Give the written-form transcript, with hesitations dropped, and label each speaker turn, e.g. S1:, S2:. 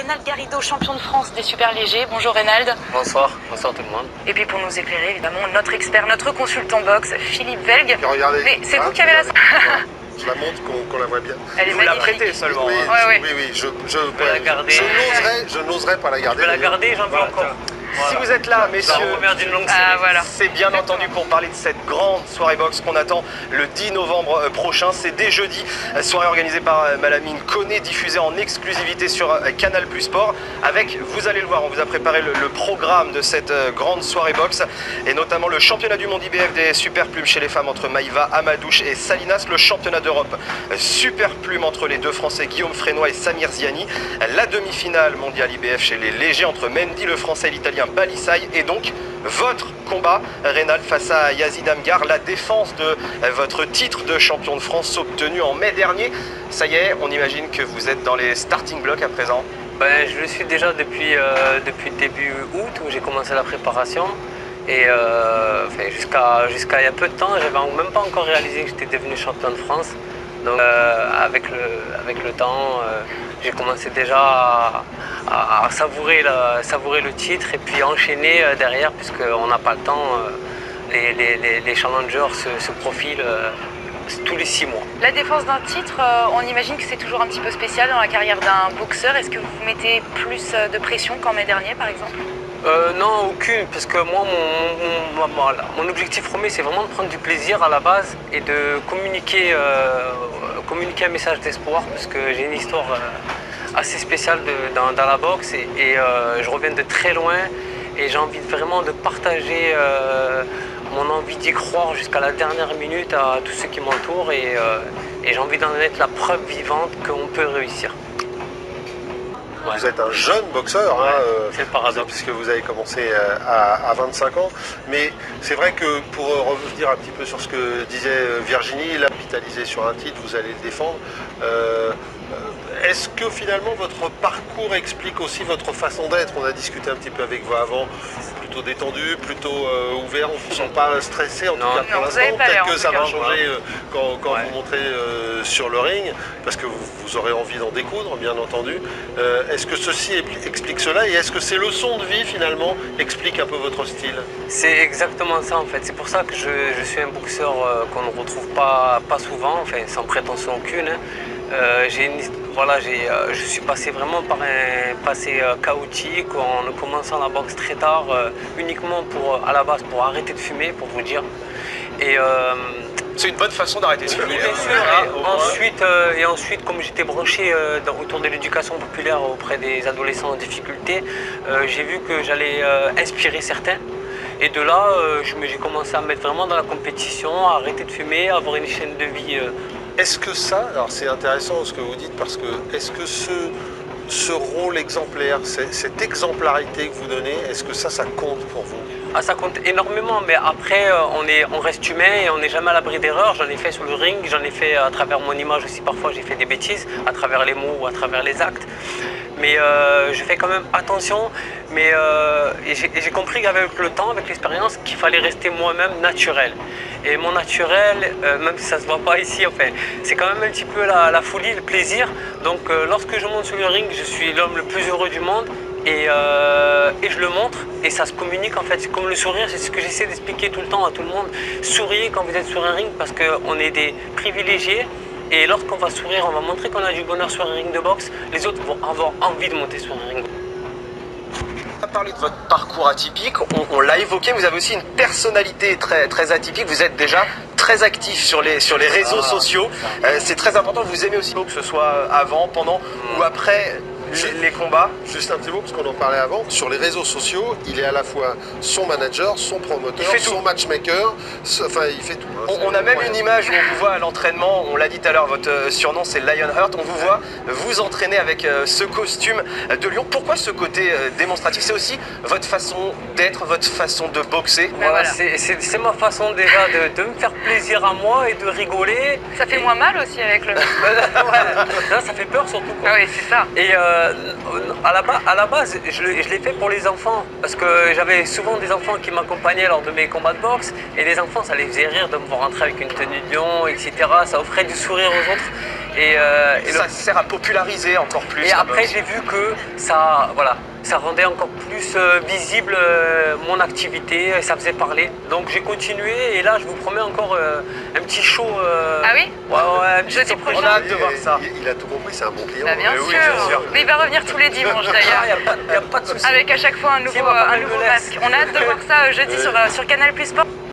S1: Reynald Garrido, champion de France des super légers. Bonjour Reynald.
S2: Bonsoir, bonsoir tout le monde.
S1: Et puis pour nous éclairer, évidemment, notre expert, notre consultant boxe, Philippe Velg.
S3: Regardez.
S1: Mais c'est vous qui avez la...
S3: Je la montre qu'on la voit bien.
S1: Elle est
S2: Vous la
S1: magnifique.
S2: prêtez seulement.
S3: Oui,
S2: hein.
S3: oui, je
S2: la garder.
S3: je n'oserais pas la garder.
S2: Je peux la garder, j'en veux encore. Si vous êtes là, messieurs,
S1: d'une longue série.
S2: voilà. C'est bien entendu pour parler de cette grande soirée boxe qu'on attend le 10 novembre prochain. C'est dès jeudi, soirée organisée par Malamine Koné, diffusée en exclusivité sur Canal Plus Sport. Avec, vous allez le voir, on vous a préparé le programme de cette grande soirée boxe, et notamment le championnat du monde IBF des super plumes chez les femmes entre Maïva Amadouche et Salinas, le championnat d'Europe super plume entre les deux Français Guillaume Frénois et Samir Ziani, la demi-finale mondiale IBF chez les légers entre Mendy le Français et l'Italien Balissaï, et donc votre combat, Reynald, face à Yazid Amgar, la défense de votre titre de champion de France obtenu en mai dernier. Ça y est, on imagine que vous êtes dans les starting blocks à présent.
S4: Ben, je le suis déjà depuis début août où j'ai commencé la préparation, et jusqu'à il y a peu de temps, j'avais même pas encore réalisé que j'étais devenu champion de France. Donc avec le temps, j'ai commencé déjà à savourer le titre et puis enchaîner derrière, puisqu'on n'a pas le temps. Les challengers se profilent tous les 6 mois.
S1: La défense d'un titre, on imagine que c'est toujours un petit peu spécial dans la carrière d'un boxeur. Est-ce que vous mettez plus de pression qu'en mai dernier, par exemple ?
S4: Non, aucune, parce que moi, mon objectif premier, c'est vraiment de prendre du plaisir à la base et de communiquer un message d'espoir, parce que j'ai une histoire assez spéciale dans la boxe, et je reviens de très loin, et j'ai envie vraiment de partager mon envie d'y croire jusqu'à la dernière minute à tous ceux qui m'entourent, et j'ai envie d'en être la preuve vivante qu'on peut réussir.
S3: Vous êtes un jeune boxeur,
S4: Ouais,
S3: hein,
S4: c'est le paradoxe.
S3: puisque vous avez commencé à 25 ans. Mais c'est vrai que pour revenir un petit peu sur ce que disait Virginie, là, capitaliser sur un titre, vous allez le défendre. Est-ce que finalement votre parcours explique aussi votre façon d'être? On a discuté un petit peu avec vous avant, plutôt détendu, plutôt ouvert, on ne vous sent pas stressé en tout cas pour l'instant. Peut-être que ça va changer quand vous montrez sur le ring, parce que vous aurez envie d'en découdre, bien entendu. Est-ce que ceci explique cela, et est-ce que ces leçons de vie finalement expliquent un peu votre style?
S4: C'est exactement ça en fait, c'est pour ça que je suis un boxeur qu'on ne retrouve pas souvent, enfin sans prétention aucune. Je suis passé vraiment par un passé chaotique en commençant la boxe très tard, uniquement à la base pour arrêter de fumer, pour vous dire. Et
S2: C'est une bonne façon d'arrêter de fumer.
S4: oui, bien sûr. Et ensuite, comme j'étais branché autour de l'éducation populaire auprès des adolescents en difficulté, j'ai vu que j'allais inspirer certains. Et de là, j'ai commencé à me mettre vraiment dans la compétition, à arrêter de fumer, à avoir une chaîne de vie.
S3: Est-ce que ça, alors c'est intéressant ce que vous dites, parce que est-ce que ce rôle exemplaire, cette exemplarité que vous donnez, est-ce que ça compte pour vous?
S4: Ah, ça compte énormément, mais après, on reste humain et on n'est jamais à l'abri d'erreurs. J'en ai fait sur le ring, j'en ai fait à travers mon image aussi. Parfois, j'ai fait des bêtises à travers les mots ou à travers les actes. Mais je fais quand même attention. Et j'ai compris qu'avec le temps, avec l'expérience, qu'il fallait rester moi-même naturel. Et mon naturel, même si ça ne se voit pas ici, enfin, c'est quand même un petit peu la folie, le plaisir. Donc lorsque je monte sur le ring, je suis l'homme le plus heureux du monde. Et je le montre, et ça se communique en fait. C'est comme le sourire, c'est ce que j'essaie d'expliquer tout le temps à tout le monde. Souriez quand vous êtes sur un ring, parce qu'on est des privilégiés. Et lorsqu'on va sourire, on va montrer qu'on a du bonheur sur un ring de boxe. Les autres vont avoir envie de monter sur un ring.
S2: On a parlé de votre parcours atypique, on l'a évoqué, vous avez aussi une personnalité très atypique, vous êtes déjà très actif sur les réseaux sociaux. C'est très important, vous aimez aussi que ce soit avant, pendant ou après les combats.
S3: Juste un petit mot, parce qu'on en parlait avant, sur les réseaux sociaux, il est à la fois son manager, son promoteur, son matchmaker, il fait tout. Hein,
S2: on a même une image où on vous voit à l'entraînement, on l'a dit tout à l'heure, votre surnom c'est Lionheart, on vous voit vous entraîner avec ce costume de lion. Pourquoi ce côté démonstratif? C'est aussi votre façon d'être, votre façon de boxer.
S4: Voilà. C'est ma façon déjà de me faire plaisir à moi et de rigoler.
S1: Ça fait moins mal aussi avec le...
S4: Non, ça fait peur surtout, quoi.
S1: Oui, c'est ça.
S4: Et à la base, je l'ai fait pour les enfants. Parce que j'avais souvent des enfants qui m'accompagnaient lors de mes combats de boxe. Et les enfants, ça les faisait rire de me voir rentrer avec une tenue de lion, etc. Ça offrait du sourire aux autres. Et
S2: ça sert à populariser encore plus.
S4: Et après, j'ai vu que ça, voilà, ça rendait encore plus visible mon activité, ça faisait parler. Donc j'ai continué et là, je vous promets encore un petit show.
S1: Ah oui?
S4: Ouais,
S1: jeudi prochain.
S2: On a hâte de voir ça.
S3: Il a tout compris, c'est un bon client.
S1: Bah, bien
S2: oui,
S1: sûr.
S2: bien sûr.
S1: Mais il va revenir tous les dimanches d'ailleurs.
S4: Il n'y a pas de souci.
S1: Avec à chaque fois un nouveau
S4: me
S1: masque. On a hâte de voir ça jeudi sur Canal Plus Sport.